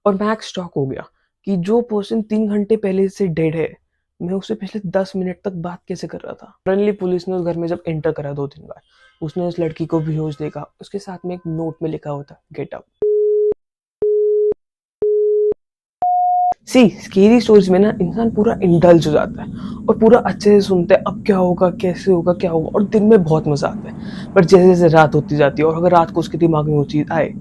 और मैं शॉक हो गया कि जो पर्सन 3 घंटे पहले से डेड है, मैं उससे पिछले 10 मिनट तक बात कैसे कर रहा था। सडनली पुलिस ने उस घर में जब एंटर करा 2-3 बार, उसने उस लड़की को बेहोश देखा। उसके साथ में एक नोट में लिखा होता गेट आउट। सी स्केरी स्टोरीज में ना इंसान पूरा इंडल्ज हो जाता है और पूरा अच्छे से सुनता है, अब क्या होगा, कैसे होगा, क्या होगा, और दिन में बहुत मजा आता है। पर जैसे जैसे रात होती जाती है और अगर रात को उसके दिमाग में वो चीज़ आए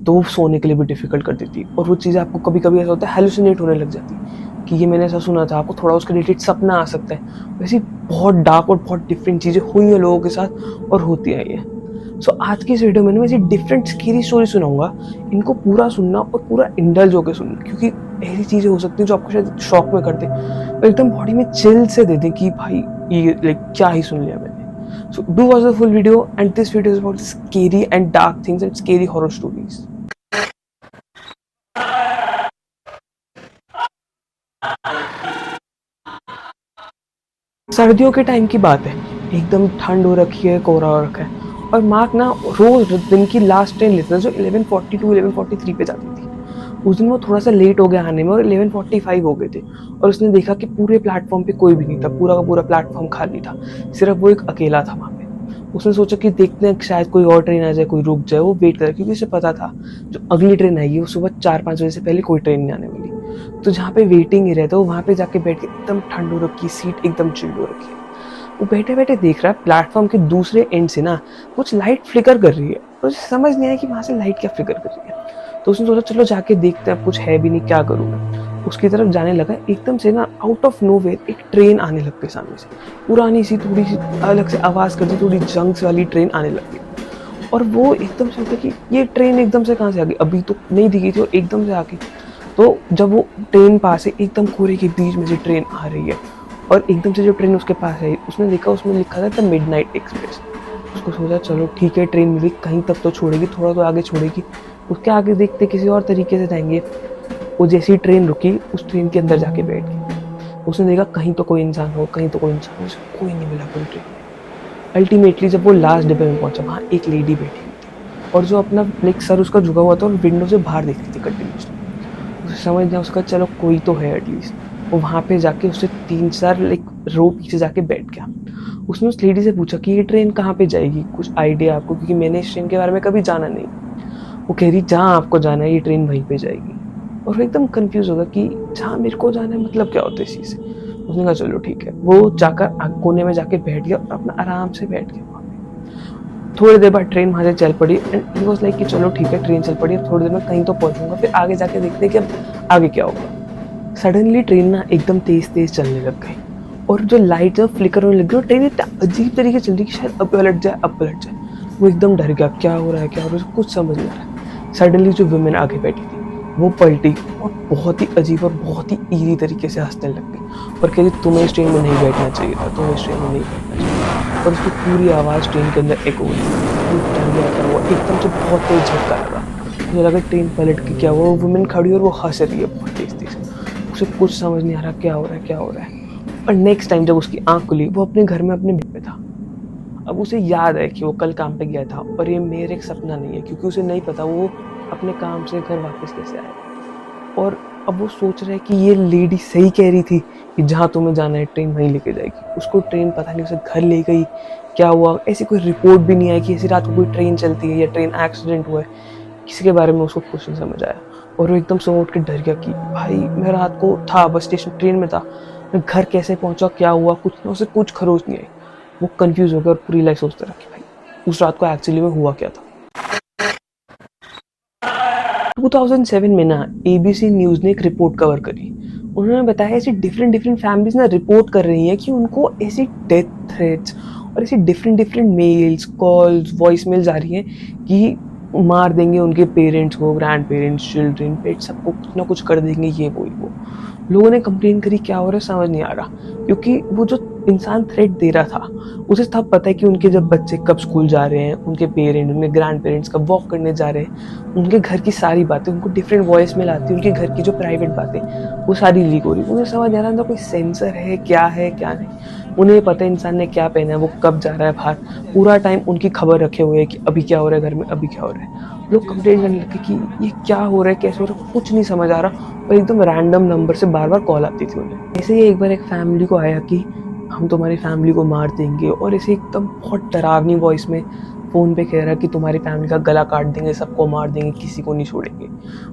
तो वो सोने के लिए भी डिफिकल्ट कर देती है। और वो चीज़ आपको कभी कभी ऐसा होता है हेलुसिनेट होने लग जाती है कि ये मैंने ऐसा सुना था, आपको थोड़ा उसके रिलेटेड सपना आ सकता है। वैसे बहुत डार्क और बहुत डिफरेंट चीज़ें हुई हैं लोगों के साथ और होती आई हैं। सो आज की इस वीडियो में ना मैं ऐसी डिफरेंट स्केरी स्टोरी सुनाऊंगा। इनको पूरा सुनना और पूरा इंडल्ज होकर सुनना, क्योंकि ऐसी चीजें हो सकती हैं जो आपको शायद शॉक में कर दे और एकदम बॉडी में चिल से दे दे कि भाई ये लाइक क्या ही सुन लिया मैंने। So do watch the full video and this video is about scary and dark things and scary horror stories. सर्दियों के टाइम की बात है, एकदम ठंड हो रखी है, कोहरा हो रखा है और मार्क ना रोज दिन की लास्ट ट्रेन लेता था जो 11:42 11:43 पे जाती थी। उस दिन वो थोड़ा सा लेट हो गया आने में और 11:45 हो गए थे और उसने देखा कि पूरे प्लेटफॉर्म पे कोई भी नहीं था, पूरा का पूरा प्लेटफॉर्म खाली था, सिर्फ वो एक अकेला था वहाँ पे। उसने सोचा कि देखते हैं शायद कोई और ट्रेन आ जाए, कोई रुक जाए। वो वेट कर, क्योंकि उसे पता था जो अगली ट्रेन आएगी वो सुबह 4-5 बजे से पहले कोई ट्रेन नहीं आने वाली। तो जहाँ पे वेटिंग ही रहता, वो वहाँ पे जाके बैठ के एकदम ठंड हो रखी, सीट एकदम चिल्ड हो रखी है। वो बैठे बैठे देख रहा है प्लेटफॉर्म के दूसरे एंड से ना कुछ लाइट फ्लिकर कर रही है और उसे समझ नहीं आया कि वहां से लाइट क्या फ्लिकर कर रही है। तो उसने सोचा चलो जाके देखते हैं, अब कुछ है भी नहीं, क्या करूँ मैं। उसकी तरफ जाने लगा, एकदम से ना आउट ऑफ नोवेयर एक ट्रेन आने लग गई सामने से। पुरानी सी थोड़ी सी अलग से आवाज करती, थोड़ी जंक्स वाली ट्रेन आने लग गई। और वो एकदम से होता कि ये ट्रेन एकदम से कहाँ से आ गई, अभी तो नहीं दिखी थी और एकदम से आ गई। तो जब वो ट्रेन पास है, एकदम कोहरे के बीच में से ट्रेन आ रही है और एकदम से जो ट्रेन उसके पास आई, उसने देखा उसमें लिखा था द मिडनाइट एक्सप्रेस। उसको सोचा चलो ठीक है, ट्रेन मिली, कहीं तक तो छोड़ेगी, थोड़ा तो आगे छोड़ेगी। उसके आगे देखते किसी और तरीके से जाएंगे। वो जैसी ट्रेन रुकी, उस ट्रेन के अंदर जाके बैठ गई। उसने देखा कहीं तो कोई इंसान हो, कहीं तो कोई इंसान हो, उसे कोई नहीं मिला कोई ट्रेन में। अल्टीमेटली जब वो लास्ट डिब्बे में पहुंचा, वहाँ एक लेडी बैठी हुई थी और जो अपना लाइक सर उसका झुका हुआ था और विंडो से बाहर देख रही थी कंटिन्यूसली। उसे समझ गया, उसका चलो कोई तो है एटलीस्ट। वो वहाँ पे जाके उससे 3-4 लाइक रो पीछे जाके बैठ गया। उसने उस लेडी से पूछा कि ये ट्रेन कहाँ पे जाएगी, कुछ आइडिया आपको, क्योंकि मैंने इस ट्रेन के बारे में कभी जाना नहीं। वो कह रही जहाँ आपको जाना है ये ट्रेन वहीं पे जाएगी। और वो एकदम कंफ्यूज होगा कि जहाँ मेरे को जाना है मतलब क्या होता है इस चीज़ से। उसने कहा चलो ठीक है। वो जाकर कोने में जाके बैठ गया और अपना आराम से बैठ गया वहाँ पे। थोड़ी देर बाद ट्रेन वहाँ से चल पड़ी एंड ही वाज लाइक कि चलो ठीक है, ट्रेन चल पड़ी, अब थोड़ी देर में कहीं तो पहुँचूंगा, फिर आगे जाके देखते हैं कि अब आगे क्या होगा। सडनली ट्रेन ना एकदम तेज तेज चलने लग गई और जो लाइट जब फ्लिकर होने लगी और ट्रेन इतना अजीब तरीके से चल रही कि शायद अब पलट जाए, अब पलट जाए। वो एकदम डर गया, क्या हो रहा है, क्या हो रहा है, कुछ समझ नहीं आ रहा है। सडनली जो वुमेन आगे बैठी थी वो पलटी और बहुत ही अजीब और बहुत ही ईरी तरीके से हंसने लग गई और कह रही तुम्हें इस ट्रेन में नहीं बैठना चाहिए था, तुम्हें इस ट्रेन में नहीं बैठना चाहिए। और उसकी पूरी आवाज़ ट्रेन के अंदर एको हुई। डर गया था वो, एकदम से बहुत तेज झटका लगा। मुझे लगा ट्रेन पलट के क्या, वो वुमेन खड़ी और वो हंस रही है बहुत तेज तेज। उसे कुछ समझ नहीं आ रहा क्या हो रहा है, क्या हो रहा है। और नेक्स्ट टाइम जब उसकी आंख खुली, वो अपने घर में अपने बेड पे था। अब उसे याद है कि वो कल काम पे गया था और ये मेरे एक सपना नहीं है, क्योंकि उसे नहीं पता वो अपने काम से घर वापस कैसे आएगा। और अब वो सोच रहा है कि ये लेडी सही कह रही थी कि जहाँ तुम्हें जाना है ट्रेन वहीं लेके जाएगी। उसको ट्रेन पता नहीं उसे घर ले गई, क्या हुआ, ऐसी कोई रिपोर्ट भी नहीं आई कि ऐसी रात को कोई ट्रेन चलती है या ट्रेन एक्सीडेंट हुआ है। किसी के बारे में उसको कुछ नहीं समझ आया और वो एकदम सुबह उठ के डर गया कि भाई मैं रात को था बस स्टेशन, ट्रेन में था, मैं घर कैसे पहुंचा, क्या हुआ, कुछ ना, उसे कुछ खरोच नहीं आई। वो कंफ्यूज हो गया और पूरी लाइफ सोचता रहा कि भाई उस रात को एक्चुअली में हुआ क्या था। 2007 में ना एबीसी न्यूज ने एक रिपोर्ट कवर करी। उन्होंने बताया ऐसी डिफरेंट डिफरेंट फैमिलीज ना रिपोर्ट कर रही हैं कि उनको ऐसी डेथ थ्रेट्स और ऐसी different different mails, calls, voice mails आ रही हैं कि मार देंगे उनके पेरेंट्स को, ग्रैंड पेरेंट्स, चिल्ड्रन, पेट, सबको कुछ ना कुछ कर देंगे, ये वो। लोगों ने कंप्लेन करी, क्या हो रहा है समझ नहीं आ रहा, क्योंकि वो जो इंसान थ्रेट दे रहा था उसे सब पता है कि उनके जब बच्चे कब स्कूल जा रहे हैं, उनके पेरेंट, उनके ग्रैंड पेरेंट्स कब वॉक करने जा रहे हैं, उनके घर की सारी बातें उनको डिफरेंट वॉइस में लाती है। उनके घर की जो प्राइवेट बातें वो सारी लीक हो रही। उन्हें समझ आ रहा था कोई सेंसर है क्या नहीं। उन्हें पता है इंसान ने क्या पहना है, वो कब जा रहा है बाहर, पूरा टाइम उनकी खबर रखे हुए है कि अभी क्या हो रहा है घर में, अभी क्या हो रहा है। लोग कंप्लेन करने लगे कि ये क्या हो रहा है, कैसे हो रहा है, कुछ नहीं समझ आ रहा। और एकदम रैंडम नंबर से बार बार कॉल आती थी उन्हें। ऐसे ही एक बार एक फैमिली को आया कि हम तुम्हारी फैमिली को मार देंगे, और ऐसे एकदम बहुत डरावनी वॉइस में फ़ोन पे कह रहा कि तुम्हारी फैमिली का गला काट देंगे, सबको मार देंगे, किसी को नहीं छोड़ेंगे।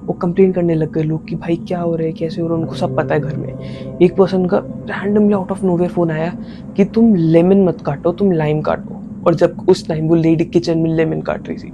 वो कंप्लेन करने लग गए लोग कि भाई क्या हो रहा है, कैसे हो रहा है, उनको सब पता है घर में। एक पर्सन का randomly out of nowhere phone आया कि तुम लेमन मत काटो, तुम लाइम काटो। और जब उस टाइम वो लेडी किचन में लेमन काट रही थी,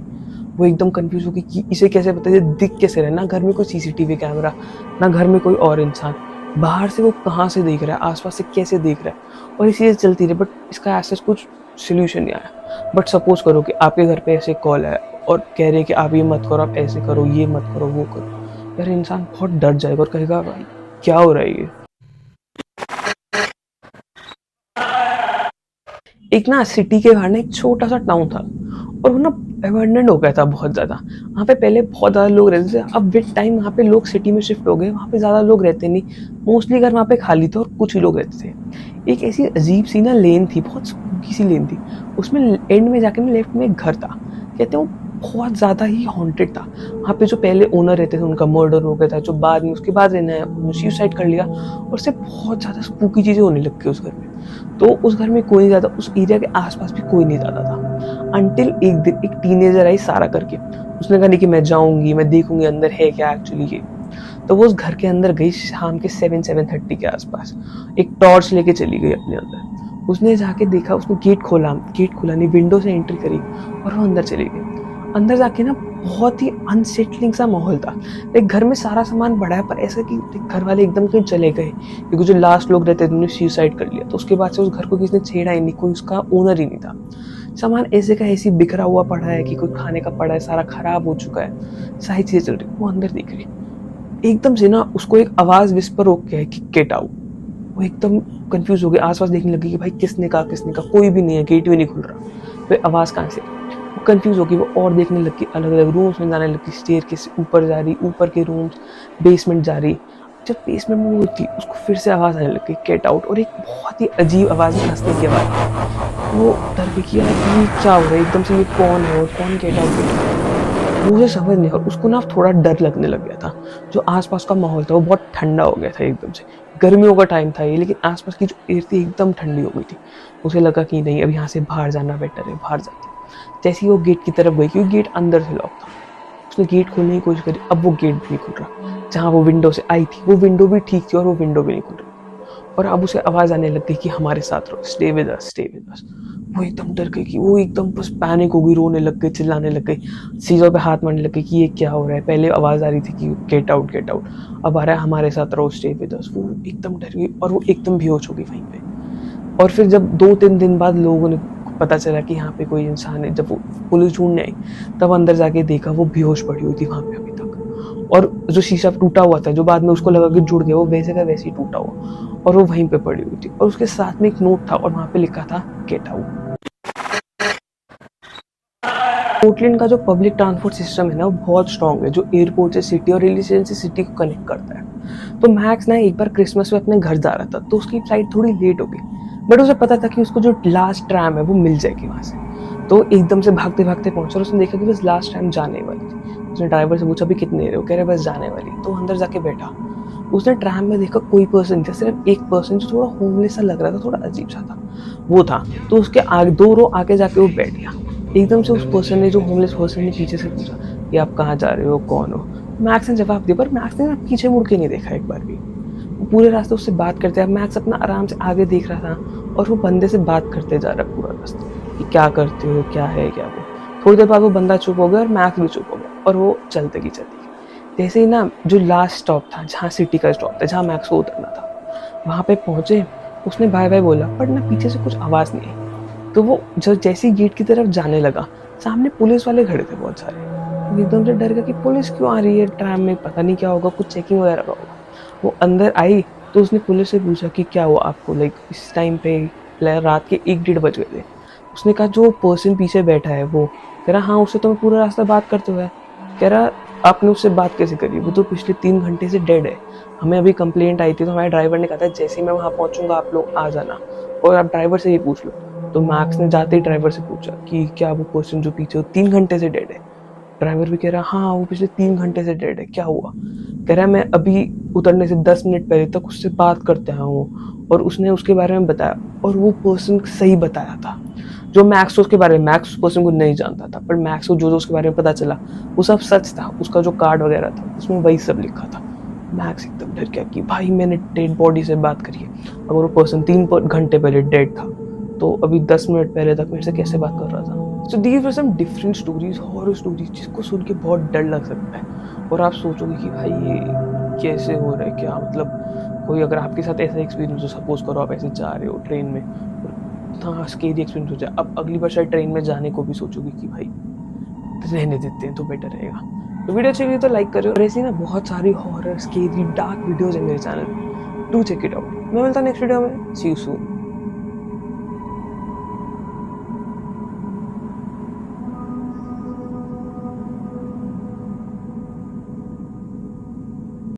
वो एकदम कंफ्यूज हो गई कि इसे कैसे पता, ये दिख कैसे रहा है, ना घर में कोई सीसीटीवी कैमरा, ना घर में कोई और इंसान, बाहर से वो कहाँ से देख रहा है, आसपास से कैसे देख रहा है। और ये चीज़ें चलती रही, बट इसका ऐसा कुछ सोल्यूशन नहीं आया। बट सपोज करो कि आपके घर पे ऐसे कॉल है और कह रहे हैं कि आप ये मत करो, आप ऐसे करो, ये मत करो, वो करो, यार इंसान बहुत डर जाएगा और कहेगा भाई क्या हो रहा है ये। एक ना सिटी के बाहर ना एक छोटा सा टाउन था, और वो ना अबैंडन्ड हो गया था बहुत ज़्यादा। वहाँ पे पहले बहुत ज़्यादा लोग रहते थे, अब विद टाइम वहाँ पे लोग सिटी में शिफ्ट हो गए, वहाँ पे ज़्यादा लोग रहते नहीं, मोस्टली घर वहाँ पे खाली थे और कुछ ही लोग रहते थे। एक ऐसी अजीब सी ना लेन थी, बहुत स्पूकी सी लेन थी, उसमें एंड में जाके ना लेफ्ट में एक घर था। कहते हैं वो बहुत ज़्यादा ही हॉन्टेड था। वहाँ पे जो पहले ओनर रहते थे उनका मर्डर हो गया था, जो बाद में उसके बाद रहना है उन्होंने सुसाइड कर लिया, और उससे बहुत ज़्यादा स्पूकी चीज़ें होने लग गई उस घर में। तो उस घर में कोई नहीं जाता, उस एरिया के आसपास भी कोई नहीं जाता था, अंटिल एक दिन एक टीनेजर आई सारा करके। उसने कहा नहीं कि मैं जाऊंगी, मैं देखूंगी अंदर है क्या एक्चुअली ये। तो वो उस घर के अंदर गई शाम के 7-7:30 के आसपास, एक टॉर्च लेके चली गई अपने अंदर। उसने जाके देखा, उसने गेट खोला नहीं, विंडो से एंट्री करी और वो अंदर चली गई। अंदर जाके ना बहुत ही अनसेटलिंग सा माहौल था। एक घर में सारा सामान पड़ा है, पर ऐसा कि घर वाले एकदम कहीं चले गए, क्योंकि जो लास्ट लोग रहते थे उन्होंने सुसाइड कर लिया। तो उसके बाद से उस घर को किसी ने छेड़ा ही नहीं, कोई उसका ओनर ही नहीं था। सामान ऐसे का ऐसी बिखरा हुआ पड़ा है कि कोई खाने का पड़ा है, सारा खराब हो चुका है, सारी चीजें चल रही। वो अंदर देख रही, एकदम से ना उसको एक आवाज विस्पर हो गया है कि गेट आउट। वो एकदम कंफ्यूज हो गई, आसपास देखने लगी कि भाई किसने कहा, किसने कहा, कोई भी नहीं है, गेट भी नहीं खुल रहा, तो आवाज कहाँ से। वो कंफ्यूज हो गई, वो और देखने लगी, अलग अलग रूम्स में जाने लगी, स्टेयर के ऊपर जा रही, ऊपर के रूम्स, बेसमेंट जा रही। जब बेसमेंट में वो थी, उसको फिर से आवाज आने लगी गेट आउट, और एक बहुत ही अजीब आवाज में हंसने की आवाज। वो डर गई कि यार ये क्या हो रहा है, एकदम से ये कौन है और कौन गेट आउट। वो उसे समझ नहीं, और उसको ना थोड़ा डर लगने लग गया था। जो आसपास का माहौल था वो बहुत ठंडा हो गया था एकदम से। गर्मियों का टाइम था ये, लेकिन आसपास की जो एयर थी एकदम ठंडी हो गई थी। उसे लगा कि नहीं, अब यहाँ से बाहर जाना बेटर है, बाहर जाती। जैसे ही वो गेट की तरफ गई, क्योंकि गेट अंदर से लॉक था, उसने गेट खोलने की कोशिश करी, अब वो गेट भी नहीं खुल रहा। जहाँ वो विंडो से आई थी वो विंडो भी ठीक थी, और वो विंडो भी नहीं खुल रही। और अब उसे आवाज आने लग गई कि हमारे साथ रहो, stay with us, stay with us. वो एकदम डर गई, कि वो एकदम बस पैनिक हो गई, रोने लग गई, चिल्लाने लग गई, चीज़ों पे हाथ मारने लग गई कि ये क्या हो रहा है। पहले आवाज आ रही थी कि गेट आउट गेट आउट, अब आ रहा है हमारे साथ रहो, स्टे विद अस। वो एकदम डर गई और वो एकदम बेहोश हो गई वहीं पे। और फिर जब 2-3 दिन बाद लोगों ने पता चला कि यहाँ पे कोई इंसान है, जब वो पुलिस ढूंढने आई, तब अंदर जाके देखा वो बेहोश पड़ी हुई थी वहां पे अभी तक। और जो शीशा टूटा हुआ था, जो बाद में उसको लगा कि जुड़ गया, वो वैसे का वैसे ही टूटा हुआ, और वो वहीं पे पड़ी हुई थी। और उसके साथ में एक नोट था, और वहां पे लिखा था गेट आउट। पोर्टलैंड का जो पब्लिक ट्रांसपोर्ट सिस्टम है ना, वो बहुत स्ट्रांग है, जो एयरपोर्ट से सिटी और रेलवे स्टेशन से सिटी को कनेक्ट करता है। तो मैक्स ना एक बार क्रिसमस में अपने घर जा रहा था, तो उसकी फ्लाइट थोड़ी लेट हो गई, बट उसे पता था कि उसको जो लास्ट ट्रैम है वो मिल जाएगी वहां से। तो एकदम से भागते भागते पहुंचा, और उसने देखा कि बस लास्ट ट्रैम जाने वाली थी। उसने ड्राइवर से पूछा भी कितने देर है, वो कह रहे बस जाने वाली। तो अंदर जाके बैठा, उसने ट्रैम में देखा कोई पर्सन था, सिर्फ एक पर्सन जो थोड़ा होमलेस सा लग रहा था, थोड़ा अजीब सा था, वो था। तो उसके आगे 2 रो आगे जाके वो बैठ गया। एकदम से उस पर्सन ने, जो होमलेस पर्सन ने, पीछे से पूछा कि आप कहाँ जा रहे हो, कौन हो। मैक्स ने जवाब दिया, पर मैक्स ने पीछे मुड़ के नहीं देखा एक बार भी। वो पूरे रास्ते उससे बात करते हैं, मैक्स अपना आराम से आगे देख रहा था, और वो बंदे से बात करते जा रहा पूरा रास्ता कि क्या करते हो, क्या है क्या वो। थोड़ी देर बाद वो बंदा चुप हो गया और मैक्स भी चुप हो गया, और वो चलते गई चलती गई। जैसे ही ना जो लास्ट स्टॉप था, जहाँ सिटी का स्टॉप था, जहाँ मैक्स को उतरना था, वहाँ पे पहुंचे। उसने बाय बाय बोला, पर ना पीछे से कुछ आवाज़ नहीं आई। तो वो जब जैसे ही गेट की तरफ जाने लगा, सामने पुलिस वाले खड़े थे बहुत सारे। वो एकदम से डर गया कि पुलिस क्यों आ रही है ट्रैम में, पता नहीं क्या होगा, कुछ चेकिंग वगैरह का होगा। वो अंदर आई, तो उसने पुलिस से पूछा कि क्या हुआ आपको, लाइक इस टाइम पे रात के 1-1:30 बज गए थे। उसने कहा जो पर्सन पीछे बैठा है वो। कह रहा हाँ, उससे तो मैं पूरा रास्ता बात करते हुए। कह रहा आपने उससे बात कैसे करी, वो तो पिछले 3 घंटे से डेड है। हमें अभी कंप्लेंट आई थी, तो हमारे ड्राइवर ने कहा था जैसे ही मैं वहाँ पहुँचूंगा आप लोग आ जाना, और आप ड्राइवर से ही पूछ लो। तो मैक्स ने जाते ही ड्राइवर से पूछा कि क्या वो पर्सन जो पीछे 3 घंटे से डेड है। ड्राइवर भी कह रहा हाँ वो पिछले 3 घंटे से डेड है, क्या हुआ? कह रहा है मैं अभी उतरने से 10 मिनट पहले तक उससे बात करते आया हूँ और उसने उसके बारे में बताया, और वो पर्सन सही बताया था। जो मैक्स था उसके बारे में, मैक्स उस पर्सन को नहीं जानता था, पर मैक्स को जो जो उसके बारे में पता चला वो सब सच था। उसका जो कार्ड वगैरह था उसमें वही सब लिखा था। मैक्स एकदम डर गया कि भाई मैंने डेड बॉडी से बात करी है, अगर वो पर्सन 3 घंटे पहले डेड था तो अभी 10 मिनट पहले तक मेरे से कैसे बात कर रहा था? So these were some different stories, horror stories, जिसको सुन के बहुत डर लग सकता है और आप सोचोगे कि भाई ये कैसे हो रहा है, क्या मतलब कोई अगर आपके साथ ऐसा एक्सपीरियंस हो, सपोज करो आप ऐसे जा रहे हो ट्रेन में और इतना स्केरी एक्सपीरियंस हो जाए, अब अगली बार शायद ट्रेन में जाने को भी सोचोगे कि भाई रहने देते हैं तो बेटर रहेगा। तो वीडियो अच्छी लगी तो लाइक करो, और ऐसी ना बहुत सारी हॉरर स्केरी डार्क वीडियोज है मेरे चैनल पे, डू चेक इट आउट। मैं मिलता हूँ नेक्स्ट वीडियो में, सी यू सून।